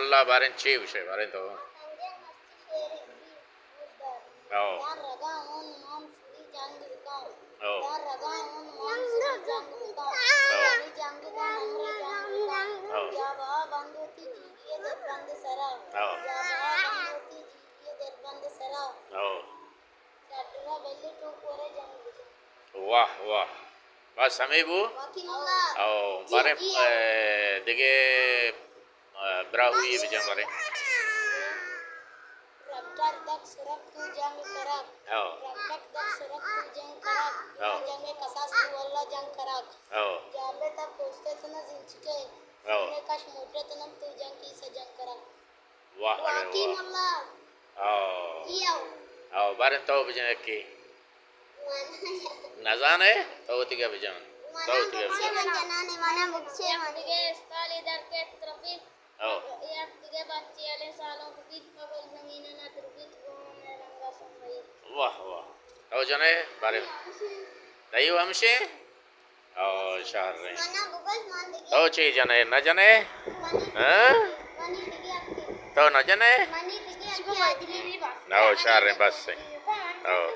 Allah bareng ciu bareng to. Oh. Oh. Oh. Wah, wah. Bas sampai Bu? Oh, bareng dege berapa bijang bareng? Rabtar dak surat tu jang karak. Oh. Rabtar dak surat tu jang karak. Oh. Jange kasas tu walla jang karak. Oh. Jabe tak poste tu na zinchike. Oh. Ne kash mudde tu nam tu jang ki sa jang karak. Wah, Waki wah. mulla. Oh. Iya. Oh, bareng tahu bijang ki. Nazane? Tahu tiga bijang. Tahu tiga bijang. Mana bukse dige stali dar ke trafik. Oh. Ya dige bacci ale salon bit pagol zamina na turbit gone ranga samai. Wah, wah. Tahu jane bareng. Tahu हमसे? Oh, शहर में. Mana bukas man dige. Tahu ची जने न जने? हाँ? Mani dige akki. Tahu न जने? Mani dige akki ajli ni bas. No, शहर में बस से. Oh.